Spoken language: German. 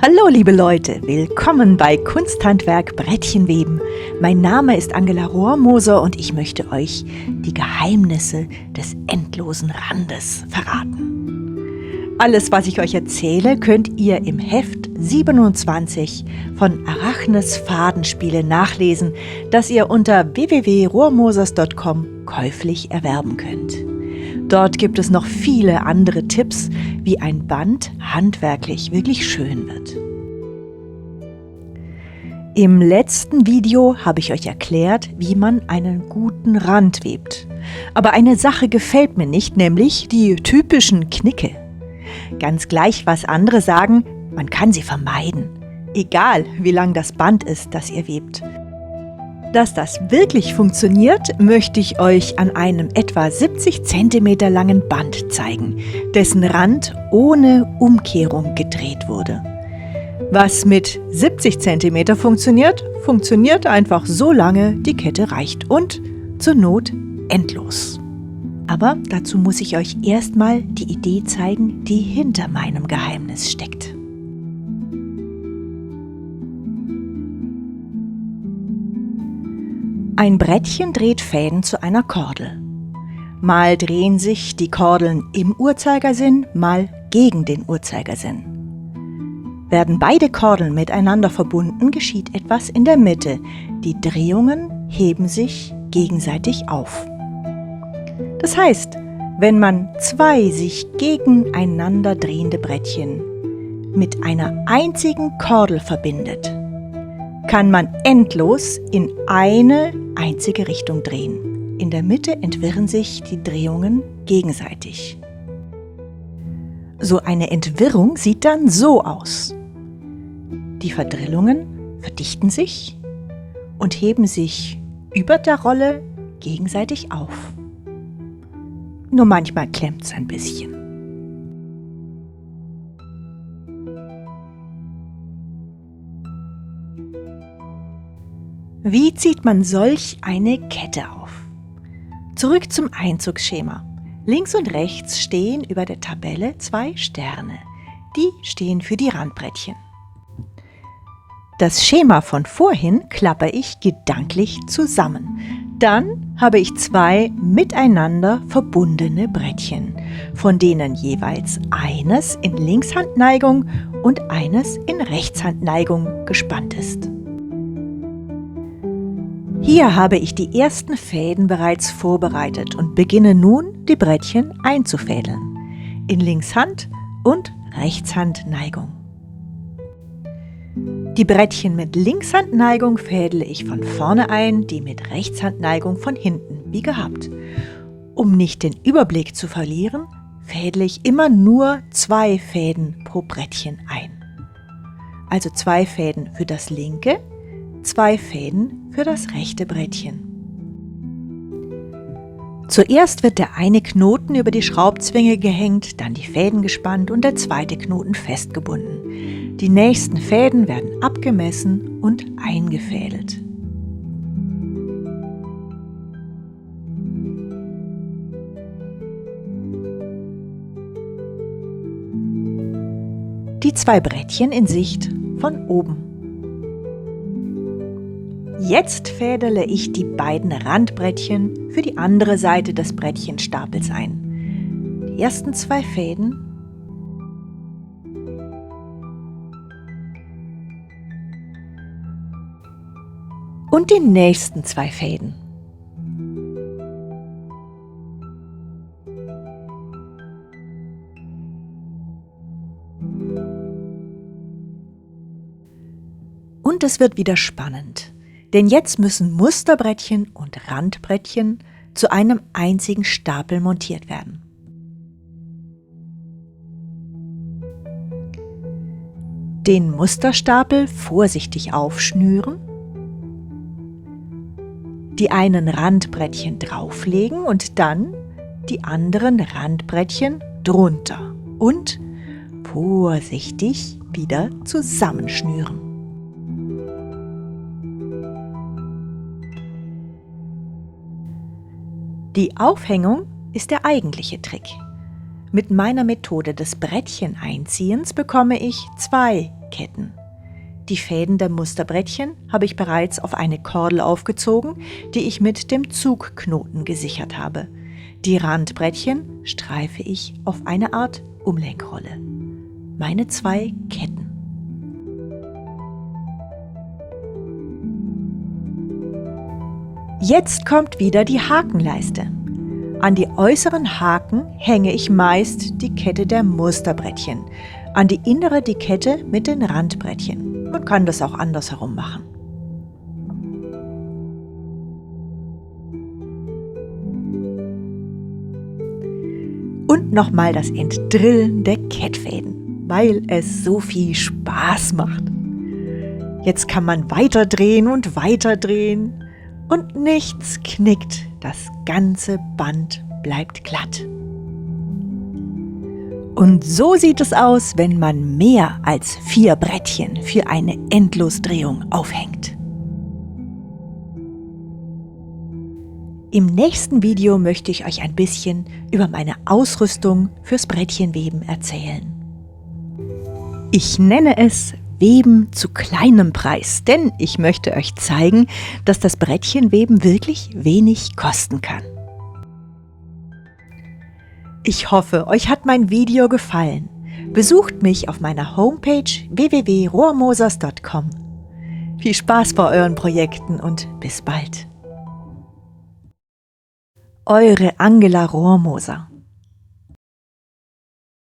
Hallo liebe Leute, willkommen bei Kunsthandwerk Brettchenweben. Mein Name ist Angela Rohrmoser und ich möchte euch die Geheimnisse des endlosen Randes verraten. Alles, was ich euch erzähle, könnt ihr im Heft 27 von Arachnes Fadenspiele nachlesen, das ihr unter www.rohrmosers.com käuflich erwerben könnt. Dort gibt es noch viele andere Tipps, wie ein Band handwerklich wirklich schön wird. Im letzten Video habe ich euch erklärt, wie man einen guten Rand webt. Aber eine Sache gefällt mir nicht, nämlich die typischen Knicke. Ganz gleich, was andere sagen, man kann sie vermeiden. Egal, wie lang das Band ist, das ihr webt. Dass das wirklich funktioniert, möchte ich euch an einem etwa 70 cm langen Band zeigen, dessen Rand ohne Umkehrung gedreht wurde. Was mit 70 cm funktioniert, funktioniert einfach so lange die Kette reicht und zur Not endlos. Aber dazu muss ich euch erstmal die Idee zeigen, die hinter meinem Geheimnis steckt. Ein Brettchen dreht Fäden zu einer Kordel. Mal drehen sich die Kordeln im Uhrzeigersinn, mal gegen den Uhrzeigersinn. Werden beide Kordeln miteinander verbunden, geschieht etwas in der Mitte. Die Drehungen heben sich gegenseitig auf. Das heißt, wenn man zwei sich gegeneinander drehende Brettchen mit einer einzigen Kordel verbindet, kann man endlos in eine einzige Richtung drehen. In der Mitte entwirren sich die Drehungen gegenseitig. So eine Entwirrung sieht dann so aus. Die Verdrillungen verdichten sich und heben sich über der Rolle gegenseitig auf. Nur manchmal klemmt es ein bisschen. Wie zieht man solch eine Kette auf? Zurück zum Einzugsschema. Links und rechts stehen über der Tabelle zwei Sterne. Die stehen für die Randbrettchen. Das Schema von vorhin klappe ich gedanklich zusammen. Dann habe ich zwei miteinander verbundene Brettchen, von denen jeweils eines in Linkshandneigung und eines in Rechtshandneigung gespannt ist. Hier habe ich die ersten Fäden bereits vorbereitet und beginne nun, die Brettchen einzufädeln. In Linkshand- und Rechtshandneigung. Die Brettchen mit Linkshandneigung fädle ich von vorne ein, die mit Rechtshandneigung von hinten, wie gehabt. Um nicht den Überblick zu verlieren, fädle ich immer nur 2 Fäden pro Brettchen ein. Also 2 Fäden für das linke, 2 Fäden für das rechte Brettchen. Zuerst wird der eine Knoten über die Schraubzwinge gehängt, dann die Fäden gespannt und der zweite Knoten festgebunden. Die nächsten Fäden werden abgemessen und eingefädelt. Die 2 Brettchen in Sicht von oben. Jetzt fädele ich die beiden Randbrettchen für die andere Seite des Brettchenstapels ein. Die ersten 2 Fäden und die nächsten 2 Fäden. Und es wird wieder spannend. Denn jetzt müssen Musterbrettchen und Randbrettchen zu einem einzigen Stapel montiert werden. Den Musterstapel vorsichtig aufschnüren, die einen Randbrettchen drauflegen und dann die anderen Randbrettchen drunter und vorsichtig wieder zusammenschnüren. Die Aufhängung ist der eigentliche Trick. Mit meiner Methode des Brettchen-Einziehens bekomme ich 2 Ketten. Die Fäden der Musterbrettchen habe ich bereits auf eine Kordel aufgezogen, die ich mit dem Zugknoten gesichert habe. Die Randbrettchen streife ich auf eine Art Umlenkrolle. Meine 2 Ketten. Jetzt kommt wieder die Hakenleiste. An die äußeren Haken hänge ich meist die Kette der Musterbrettchen, an die innere die Kette mit den Randbrettchen. Man kann das auch andersherum machen. Und nochmal das Entdrillen der Kettfäden, weil es so viel Spaß macht. Jetzt kann man weiterdrehen und nichts knickt. Das ganze Band bleibt glatt. Und so sieht es aus, wenn man mehr als 4 Brettchen für eine Endlosdrehung aufhängt. Im nächsten Video möchte ich euch ein bisschen über meine Ausrüstung fürs Brettchenweben erzählen. Ich nenne es Weben zu kleinem Preis, denn ich möchte euch zeigen, dass das Brettchenweben wirklich wenig kosten kann. Ich hoffe, euch hat mein Video gefallen. Besucht mich auf meiner Homepage www.rohrmosers.com. Viel Spaß bei euren Projekten und bis bald. Eure Angela Rohrmoser.